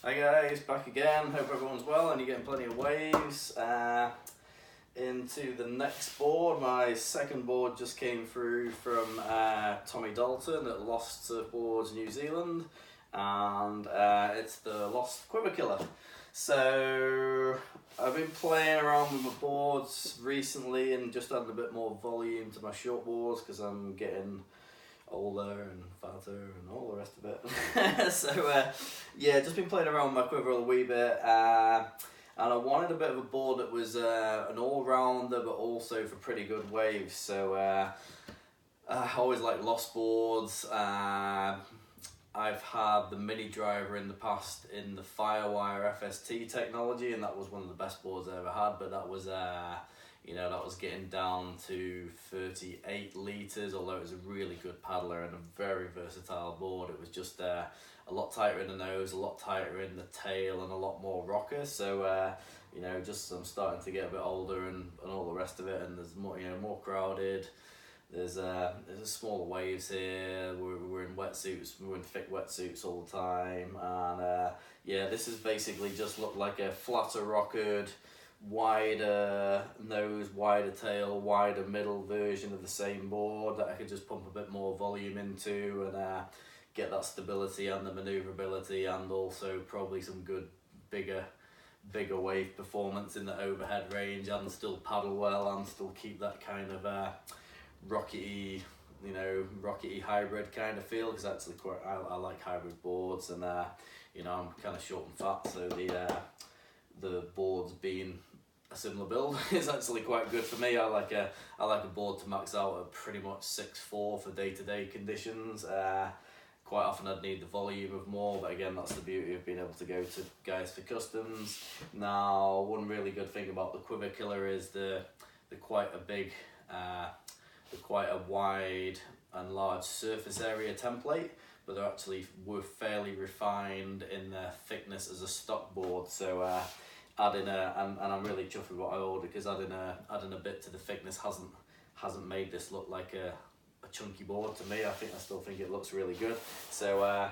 Hi guys, back again. Hope everyone's well and you're getting plenty of waves. Into the next board. My second board just came through from Tommy Dalton at Lost Surfboards New Zealand, and it's the Lost Quiver Killer. So I've been playing around with my boards recently and just adding a bit more volume to my short boards because I'm getting older and fatter and all the rest of it. So yeah, just been playing around with my quiver a wee bit, and I wanted a bit of a board that was an all-rounder but also for pretty good waves. So I always like Lost boards. I've had the mini driver in the past in the Firewire FST technology, and that was one of the best boards I ever had, but that was you know, that was getting down to 38 litres, although it was a really good paddler and a very versatile board. It was just a lot tighter in the nose, a lot tighter in the tail, and a lot more rocker. So you know, just I'm starting to get a bit older and all the rest of it, and there's more, you know, more crowded. There's smaller waves here. We're in wetsuits. We're in thick wetsuits all the time, and yeah, this is basically just looked like a flatter Rockered, wider nose, wider tail, wider middle version of the same board that I could just pump a bit more volume into and get that stability and the maneuverability, and also probably some good bigger wave performance in the overhead range, and still paddle well and still keep that kind of rockety, you know, rockety hybrid kind of feel, because actually quite I like hybrid boards, and you know, I'm kind of short and fat, so the boards being a similar build is actually quite good for me. I like a board to max out at pretty much 6'4" for day-to-day conditions. Quite often I'd need the volume of more, but again, that's the beauty of being able to go to guys for customs. Now, one really good thing about the Quiver Killer is they're quite a big, they're quite a wide and large surface area template, but they're actually fairly refined in their thickness as a stock board. So adding and I'm really chuffed with what I ordered, because adding a bit to the thickness hasn't made this look like a chunky board to me. I still think it looks really good. So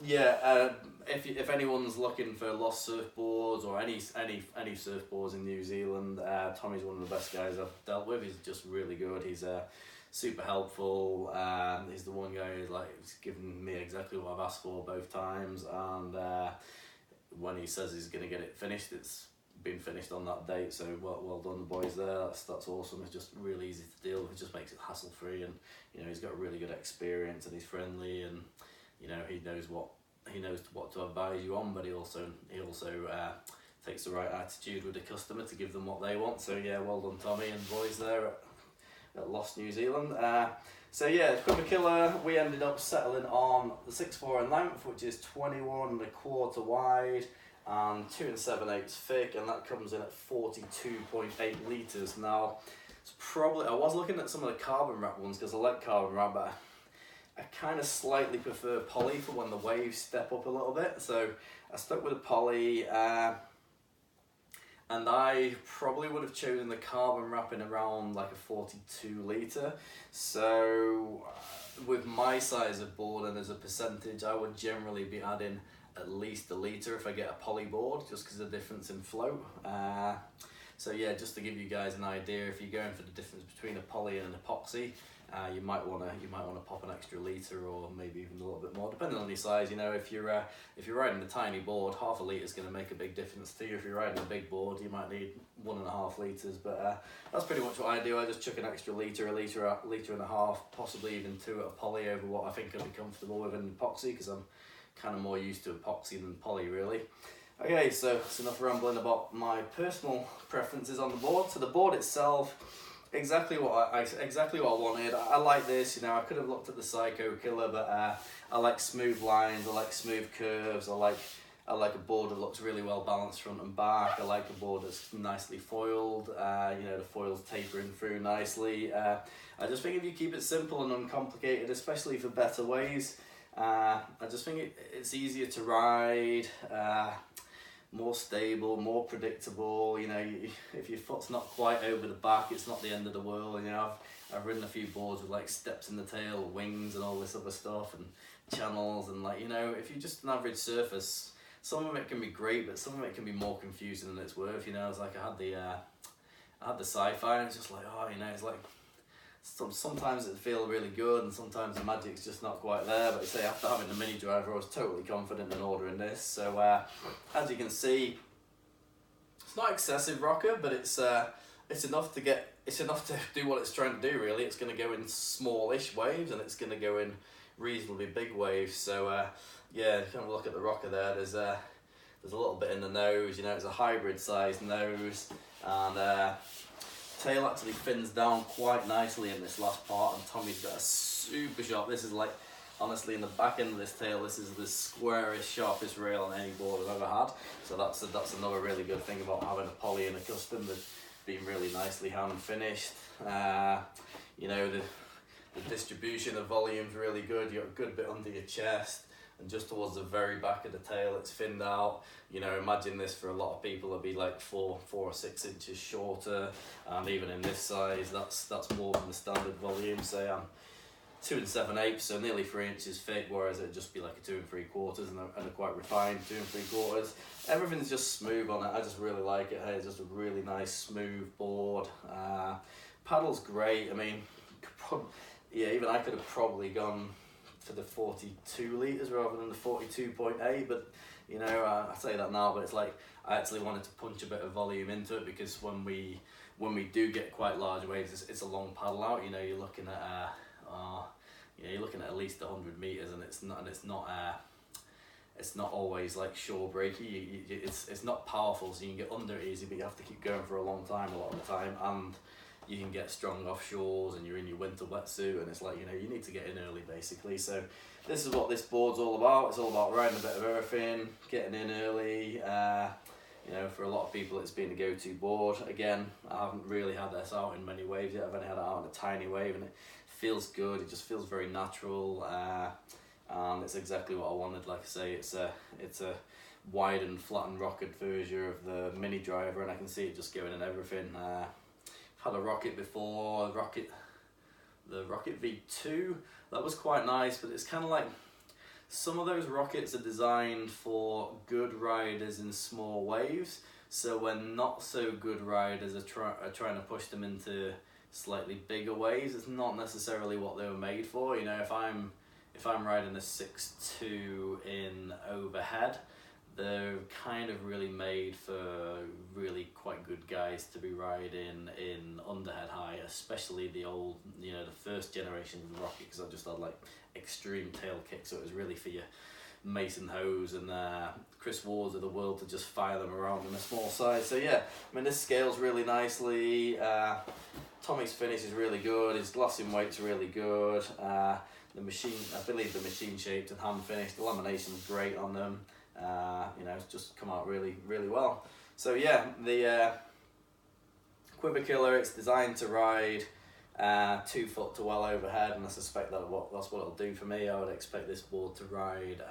yeah, if anyone's looking for Lost surfboards or any surfboards in New Zealand, Tommy's one of the best guys I've dealt with. He's just really good. He's super helpful. He's the one guy who's like, he's given me exactly what I've asked for both times, and when he says he's going to get it finished, it's been finished on that date. So well done, the boys there. That's awesome. It's just really easy to deal with. It just makes it hassle free, and you know, he's got a really good experience, and he's friendly, and you know, he knows what to advise you on, but he also takes the right attitude with the customer to give them what they want. So yeah, well done, Tommy and boys there at Lost New Zealand. So yeah, Quiver Killer, we ended up settling on the 6'4" in length, which is 21¼ wide and 2 7/8 thick, and that comes in at 42.8 litres. Now, it's probably, I was looking at some of the carbon wrap ones because I like carbon wrap, but I kind of slightly prefer poly for when the waves step up a little bit. So I stuck with the poly, and I probably would have chosen the carbon wrapping around like a 42 litre. So with my size of board and as a percentage, I would generally be adding at least a litre if I get a poly board, just because of the difference in float. So yeah, just to give you guys an idea, if you're going for the difference between a poly and an epoxy, you might want to pop an extra litre, or maybe even a little bit more, depending on your size. You know, if you're riding a tiny board, half a litre is going to make a big difference to you. If you're riding a big board, you might need 1.5 litres. But that's pretty much what I do. I just chuck an extra litre, a litre and a half, possibly even 2 at a poly over what I think I'd be comfortable with in epoxy, because I'm kind of more used to epoxy than poly, really. Okay, so it's enough rambling about my personal preferences on the board. So the board itself, exactly what I wanted. I like this. You know, I could have looked at the Psycho Killer, but I like smooth lines. I like smooth curves. I like a board that looks really well balanced front and back. I like a board that's nicely foiled. You know, the foil's tapering through nicely. I just think if you keep it simple and uncomplicated, especially for better ways, I just think it's easier to ride. More stable, more predictable. You know, if your foot's not quite over the back, it's not the end of the world. You know, I've ridden a few boards with like steps in the tail, wings and all this other stuff, and channels, and like, you know, if you're just an average surfer some of it can be great, but some of it can be more confusing than it's worth. You know, it's like I had the sci-fi, and it's just like, oh, you know, it's like sometimes it feels really good, and sometimes the magic's just not quite there. But I say after having the mini driver, I was totally confident in ordering this. So as you can see, it's not excessive rocker, but it's enough to do what it's trying to do. Really, it's going to go in smallish waves, and it's going to go in reasonably big waves. So yeah, if you have a look at the rocker there, there's a little bit in the nose. You know, it's a hybrid sized nose, and tail actually fins down quite nicely in this last part, and Tommy's got a super sharp. This is like, honestly, in the back end of this tail, this is the squarest, sharpest rail on any board I've ever had. So that's another really good thing about having a poly and a custom. They've been really nicely hand finished. You know, the distribution of volume's really good. You've got a good bit under your chest, and just towards the very back of the tail, it's finned out. You know, imagine this for a lot of people, it'd be like 4 or 6 inches shorter, and even in this size, that's more than the standard volume. Say I'm 2 7/8, so nearly 3 inches thick, whereas it'd just be like a 2 3/4, and a quite refined 2 3/4. Everything's just smooth on it. I just really like it. Hey, it's just a really nice smooth board. Paddle's great. I mean, yeah, even I could have probably gone for the 42 litres rather than the 42.8, but you know, I say that now, but it's like I actually wanted to punch a bit of volume into it, because when we do get quite large waves, it's a long paddle out. You know, you're looking at you're looking at least 100 meters, and it's not always like shore breaky. It's not powerful, so you can get under it easy, but you have to keep going for a long time a lot of the time, and you can get strong offshores, and you're in your winter wetsuit, and it's like, you know, you need to get in early basically. So this is what this board's all about. It's all about riding a bit of everything, getting in early. You know, for a lot of people, it's been a go-to board. Again, I haven't really had this out in many waves yet. I've only had it out in a tiny wave, and it feels good. It just feels very natural, and it's exactly what I wanted. Like I say, it's a wide and flattened Rockered version of the mini driver, and I can see it just going in everything. I've had a Rocket before, the Rocket V2. That was quite nice, but it's kind of like, some of those rockets are designed for good riders in small waves, so when not so good riders are trying to push them into slightly bigger waves, it's not necessarily what they were made for. You know, if I'm riding a 6.2 in overhead, they're kind of really made for really quite good guys to be riding in underhead high, especially the old, you know, the first generation of the Rocket, because I just had like extreme tail kick, so it was really for your Mason Hose and Chris Wards of the world to just fire them around in a small size. So yeah, I mean, this scales really nicely. Tommy's finish is really good. His glassing weight's really good. The machine, I believe the machine shaped and hand finished. The lamination's great on them. You know, it's just come out really, really well. So yeah, the Quiver Killer, it's designed to ride 2 foot to well overhead, and I suspect that's what it'll do for me. I would expect this board to ride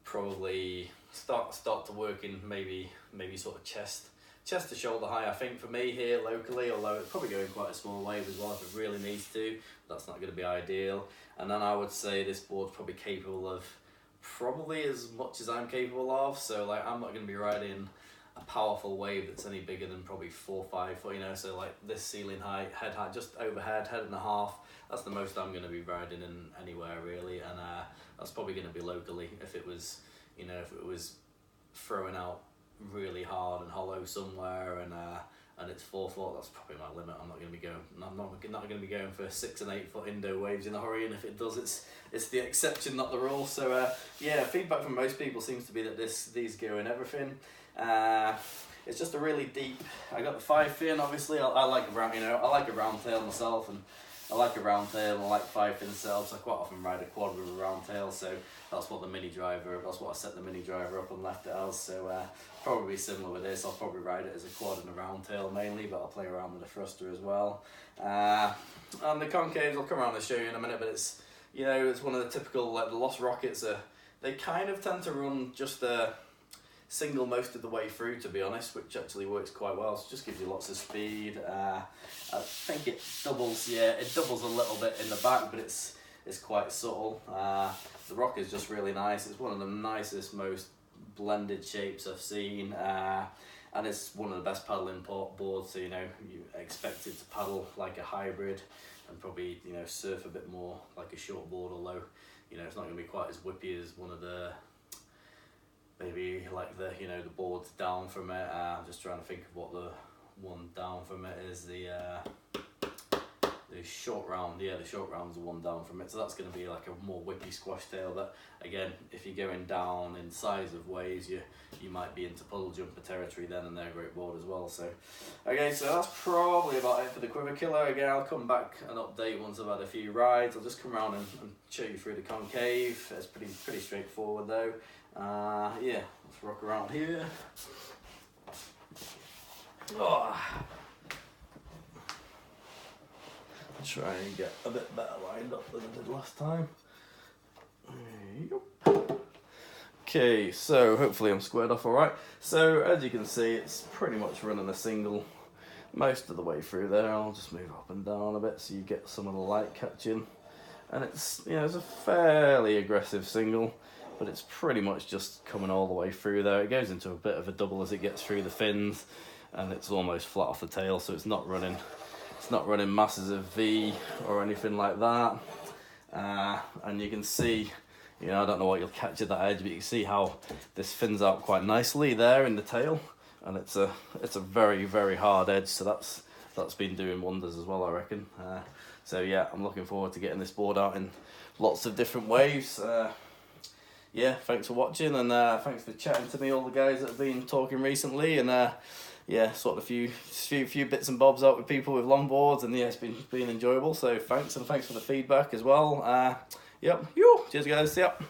probably start to work in maybe sort of chest to shoulder high, I think, for me here locally, although it's probably going quite a small wave as well if it really needs to. That's not going to be ideal. And then I would say this board's probably capable of probably as much as I'm capable of, so like I'm not going to be riding a powerful wave that's any bigger than probably 4 or 5 foot, you know, so like this ceiling height, head height, just overhead, head and a half, that's the most I'm going to be riding in anywhere really, and that's probably going to be locally. If it was, you know, if it was throwing out really hard and hollow somewhere, and it's 4 foot, that's probably my limit. I'm not going to be going for 6 and 8 foot Indo waves in a hurry, and if it does, it's the exception, not the rule. So yeah, feedback from most people seems to be that these go in everything. It's just a really deep. I got the 5 fin, obviously. I like a round, you know, I like a round tail myself, and I like a round tail, and I like 5 fin setups. I quite often ride a quad with a round tail, so that's what I set the mini driver up and left it as. So probably similar with this. I'll probably ride it as a quad and a round tail mainly, but I'll play around with the thruster as well. And the concaves, I'll come around and show you in a minute, but it's, you know, it's one of the typical, like the Lost Rockets they kind of tend to run just a single most of the way through, to be honest, which actually works quite well. So it just gives you lots of speed. I think it doubles a little bit in the back, but it's quite subtle. The rock is just really nice. It's one of the nicest, most blended shapes I've seen, and it's one of the best paddling boards, so you know, you expect it to paddle like a hybrid and probably, you know, surf a bit more like a short board, although, you know, it's not going to be quite as whippy as one of the, maybe like the, you know, the boards down from it. I'm just trying to think of what the one down from it is. The short round, yeah, the short round's the one down from it, so that's going to be like a more whippy squash tail. But again, if you're going down in size of waves, you might be into puddle jumper territory then, and they're a great board as well. So okay, so that's probably about it for the Quiver Killer. Again, I'll come back and update once I've had a few rides. I'll just come around and show you through the concave. It's pretty straightforward though. Yeah, let's rock around here. Oh. Try and get a bit better lined up than I did last time. Okay, so hopefully I'm squared off alright. So as you can see, it's pretty much running a single most of the way through there. I'll just move up and down a bit so you get some of the light catching. And it's, you know, it's a fairly aggressive single, but it's pretty much just coming all the way through there. It goes into a bit of a double as it gets through the fins, and it's almost flat off the tail, so it's not running masses of V or anything like that. And you can see, you know, I don't know what you'll catch at that edge, but you can see how this fins out quite nicely there in the tail, and it's a very, very hard edge, so that's been doing wonders as well, I reckon. So yeah, I'm looking forward to getting this board out in lots of different waves. Yeah, thanks for watching, and thanks for chatting to me, all the guys that have been talking recently, and yeah, sort of a few bits and bobs out with people with longboards, and yeah, it's been enjoyable. So thanks, and thanks for the feedback as well. Yep, cheers guys, yep.